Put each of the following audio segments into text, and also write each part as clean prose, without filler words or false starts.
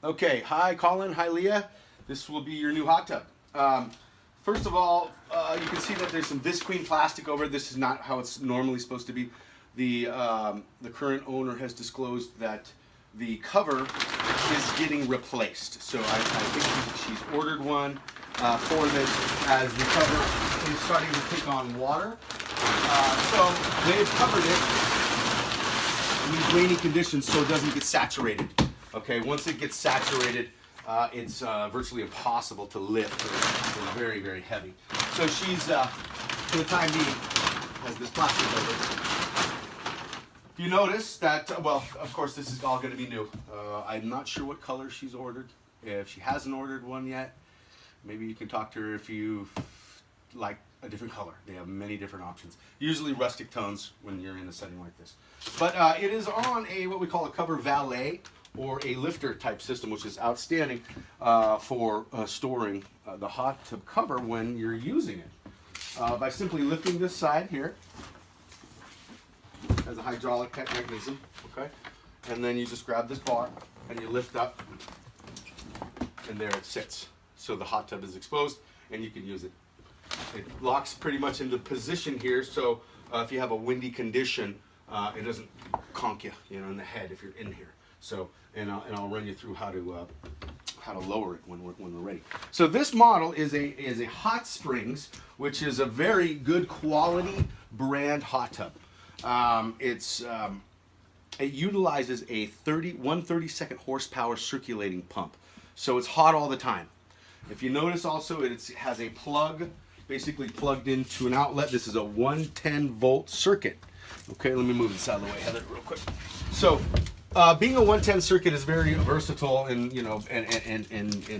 Okay, hi Colin, hi Leah. This will be your new hot tub. First of all, you can see that there's some visqueen plastic over it. This is not how it's normally supposed to be. The current owner has disclosed that the cover is getting replaced. So I think she's ordered one for this as the cover is starting to take on water. So they've covered it in these rainy conditions so it doesn't get saturated. Okay, once it gets saturated, it's virtually impossible to lift. It's very, very heavy. So she's, for the time being, has this plastic over it. If you notice that, well, of course, this is all going to be new. I'm not sure what color she's ordered. If she hasn't ordered one yet, maybe you can talk to her if you like a different color. They have many different options. Usually rustic tones when you're in a setting like this. But it is on a what we call a cover valet, or a lifter type system, which is outstanding for storing the hot tub cover when you're using it. By simply lifting this side here, as a hydraulic mechanism, okay? And then you just grab this bar and you lift up, and there it sits. So the hot tub is exposed and you can use it. It locks pretty much into position here, so if you have a windy condition, it doesn't conk you, in the head if you're in here. So, and I'll run you through how to lower it when we're ready. So this model is a Hot Springs, which is a very good quality brand hot tub. It utilizes a 132nd horsepower circulating pump, so it's hot all the time. If you notice also, it has a plug, basically plugged into an outlet. This is a 110 volt circuit. Okay, let me move this out of the way, Heather, real quick. So. Being a 110 circuit is very versatile in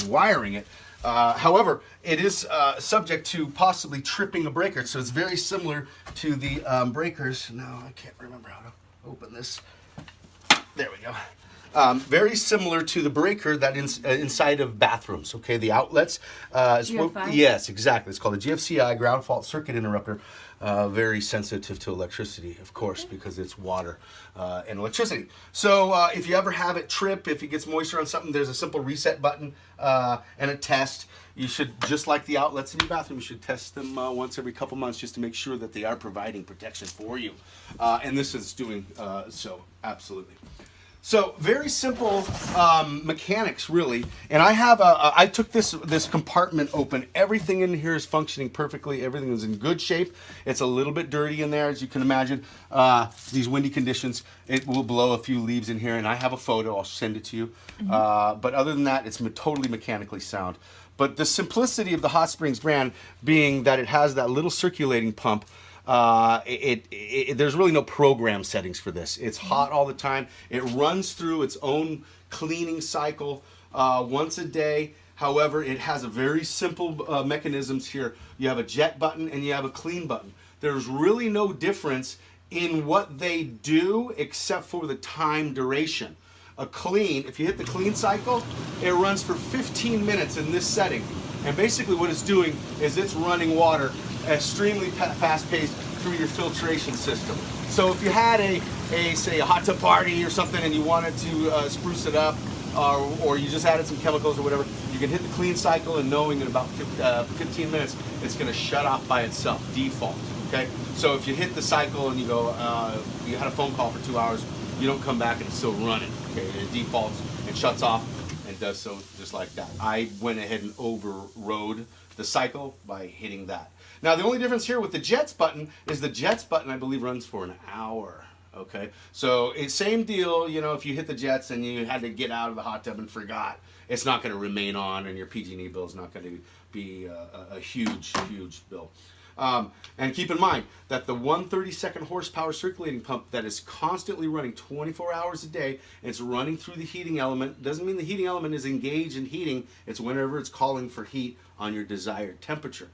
wiring it. However, it is subject to possibly tripping a breaker, so it's very similar to the breakers. Now I can't remember how to open this. There we go. Very similar to the breaker that inside of bathrooms. Okay, the outlets. Yes, exactly. It's called a GFCI, ground fault circuit interrupter. Very sensitive to electricity, of course, because it's water and electricity. So if you ever have it trip, if it gets moisture on something, there's a simple reset button and a test. You should, just like the outlets in your bathroom, you should test them once every couple months just to make sure that they are providing protection for you. And this is doing so, absolutely. So very simple mechanics, really. And I took this compartment open. Everything in here is functioning perfectly. Everything is in good shape. It's a little bit dirty in there, as you can imagine. These windy conditions, it will blow a few leaves in here. And I have a photo. I'll send it to you. Mm-hmm. But other than that, it's totally mechanically sound. But the simplicity of the Hot Springs brand being that it has that little circulating pump. There's really no program settings for this. It's hot all the time. It runs through its own cleaning cycle once a day. However, it has a very simple mechanisms here. You have a jet button and you have a clean button. There's really no difference in what they do except for the time duration. A clean, if you hit the clean cycle, it runs for 15 minutes in this setting. And basically what it's doing is it's running water extremely fast-paced through your filtration system. So if you had say a hot tub party or something and you wanted to spruce it up, or you just added some chemicals or whatever, you can hit the clean cycle, and knowing in about 15 minutes it's going to shut off by itself, default. Okay, so if you hit the cycle and you go, you had a phone call for 2 hours, you don't come back and it's still running. Okay, it defaults and shuts off and does so just like that. I went ahead and overrode the cycle by hitting that. Now the only difference here with the Jets button is the Jets button, I believe, runs for an hour. Okay, so it's same deal. If you hit the Jets and you had to get out of the hot tub and forgot, it's not going to remain on, and your PG&E bill is not going to be a huge bill. And keep in mind that the 132nd horsepower circulating pump that is constantly running 24 hours a day, it's running through the heating element. Doesn't mean the heating element is engaged in heating. It's whenever it's calling for heat on your desired temperature.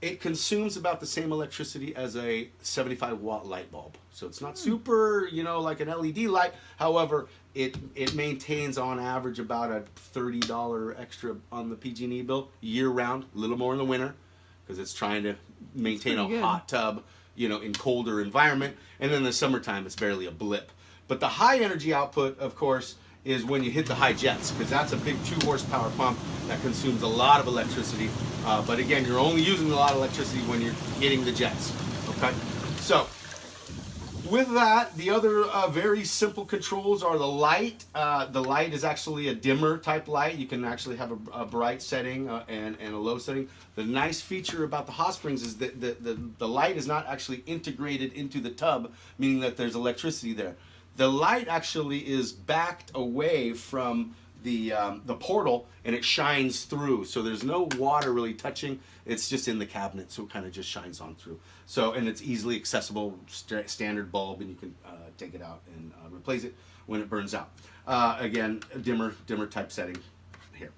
It consumes about the same electricity as a 75-watt light bulb. So it's not super, like an LED light. However, it maintains on average about a $30 extra on the PG&E bill year-round, a little more in the winter, because it's trying to maintain a hot tub, in colder environment. And then in the summertime, it's barely a blip. But the high energy output, of course, is when you hit the high jets, because that's a big 2 horsepower pump that consumes a lot of electricity. But again, you're only using a lot of electricity when you're hitting the jets. Okay, so with that, the other very simple controls are the light. The light is actually a dimmer type light. You can actually have a bright setting and a low setting. The nice feature about the hot springs is that the light is not actually integrated into the tub, meaning that there's electricity there. The light actually is backed away from the portal, and it shines through. So there's no water really touching. It's just in the cabinet, so it kind of just shines on through. So, and it's easily accessible, standard bulb, and you can take it out and replace it when it burns out. Again, dimmer type setting here.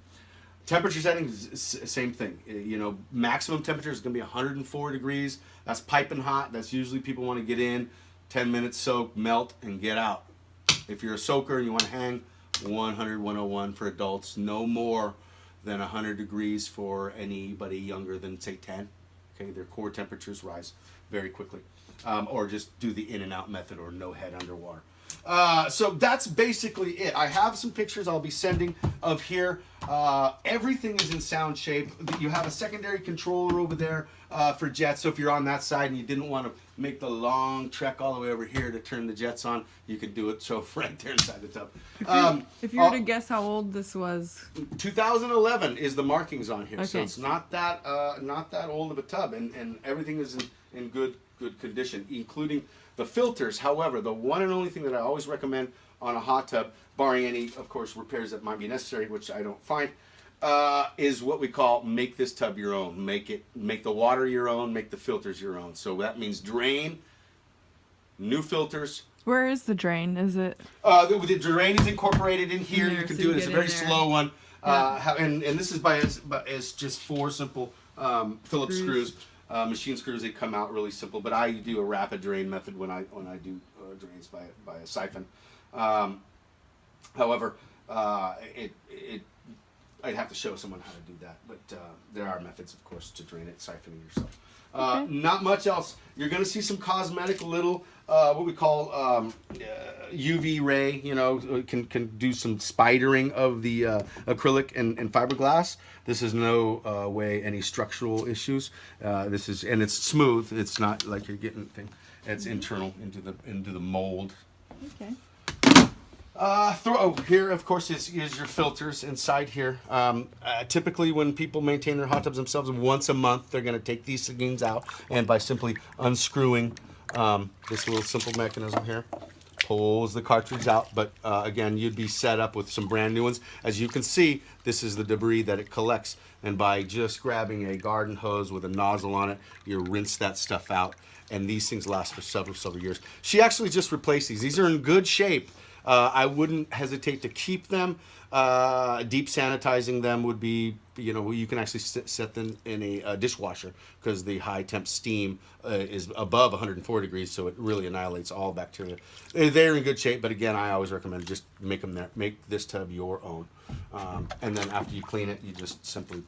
Temperature settings, same thing. You know, maximum temperature is going to be 104 degrees. That's piping hot. That's usually people want to get in, 10 minutes soak, melt, and get out. If you're a soaker and you want to hang, 100, 101 for adults, no more than 100 degrees for anybody younger than, say, 10. Okay, their core temperatures rise very quickly. Or just do the in and out method, or no head underwater. So that's basically it. I have some pictures I'll be sending of here. Everything is in sound shape. You have a secondary controller over there for jets. So if you're on that side and you didn't want to make the long trek all the way over here to turn the jets on, you can do it so right there inside the tub. If you were to guess how old this was, 2011 is the markings on here. Okay. So it's not that old of a tub, and everything is in good condition, including the filters. However, the one and only thing that I always recommend on a hot tub, barring any, of course, repairs that might be necessary, which I don't find, is what we call make this tub your own. Make the water your own, make the filters your own. So that means drain, new filters. where is the drain? Is it? The drain is incorporated in here. In there, You can so do you it. It's a get very in there. slow one. Yeah. And this is it's just 4 simple Phillips screws. Machine screws, they come out really simple, but I do a rapid drain method when I do drains by a siphon. However, I'd have to show someone how to do that, but there are methods, of course, to drain it, siphoning yourself. Not much else. You're going to see some cosmetic little, what we call UV ray, you know, can do some spidering of the acrylic and fiberglass. This is no way any structural issues. And it's smooth. It's not like you're getting thing. It's internal into the mold. Okay. Here, of course, is your filters inside here. Typically, when people maintain their hot tubs themselves, once a month, they're going to take these things out, and by simply unscrewing this little simple mechanism here, pulls the cartridge out. But again, you'd be set up with some brand new ones. As you can see, this is the debris that it collects, and by just grabbing a garden hose with a nozzle on it, you rinse that stuff out, and these things last for several years. She actually just replaced these. These are in good shape. I wouldn't hesitate to keep them. Deep sanitizing them would be, you can actually set them in a dishwasher, because the high temp steam is above 104 degrees, so it really annihilates all bacteria. They're in good shape, but again, I always recommend just make this tub your own. And then after you clean it, you just simply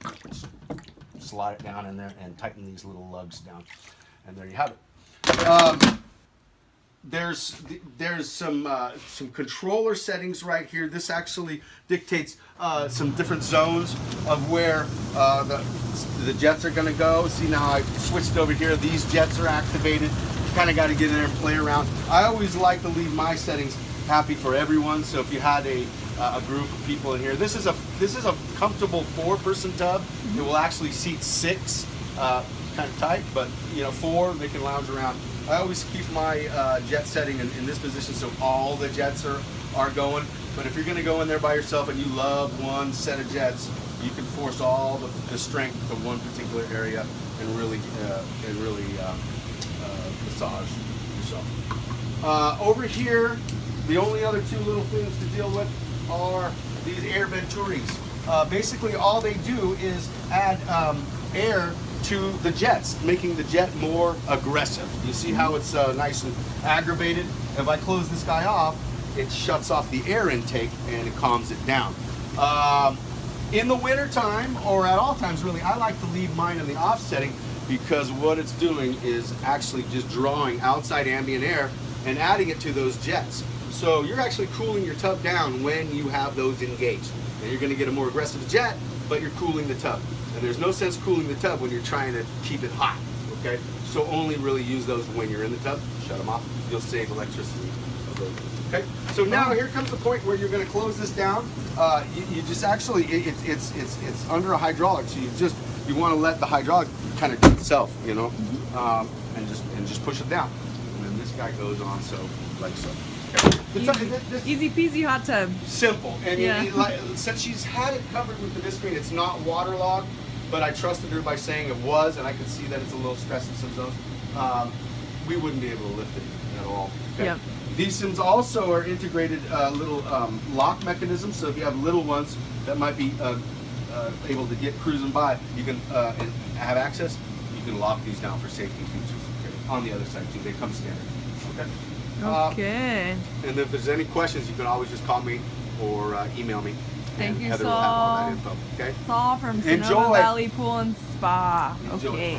slide it down in there and tighten these little lugs down, and there you have it. There's some controller settings right here. This actually dictates some different zones of where the jets are going to go. See, now I switched over here. These jets are activated. You kind of got to get in there and play around. I always like to leave my settings happy for everyone. So if you had a group of people in here, this is a comfortable 4-person tub. It will actually seat 6. Kind of tight, but 4, they can lounge around. I always keep my jet setting in this position so all the jets are going. But if you're going to go in there by yourself and you love one set of jets, you can force all the strength to one particular area and really massage yourself. Over here, the only other 2 little things to deal with are these air venturis. Basically, all they do is add air to the jets, making the jet more aggressive. You see how it's nice and aggravated? If I close this guy off, it shuts off the air intake and it calms it down. In the winter time, or at all times really, I like to leave mine in the off setting, because what it's doing is actually just drawing outside ambient air and adding it to those jets. So you're actually cooling your tub down when you have those engaged. And you're going to get a more aggressive jet, but you're cooling the tub. And there's no sense cooling the tub when you're trying to keep it hot, okay? So only really use those when you're in the tub. Shut them off. You'll save electricity of those. Okay. So now here comes the point where you're going to close this down. You just actually it's under a hydraulic, so you want to let the hydraulic kind of do itself, you know, and just push it down. And then this guy goes on like so. Okay. Easy peasy hot tub. Simple. And Yeah. since she's had it covered with the viscreen, it's not waterlogged, but I trusted her by saying it was, and I could see that it's a little stressed in some zones. We wouldn't be able to lift it at all. Okay? Yep. These Sims also are integrated little lock mechanisms, so if you have little ones that might be able to get cruising by, you can and have access, you can lock these down for safety features. Okay? On the other side too, they come standard. Okay. Okay. And if there's any questions, you can always just call me or email me. Thank and you, Heather will have all that Saul. info. Okay. Saul from Sonoma Enjoy. Valley Pool and Spa. Enjoy. Okay.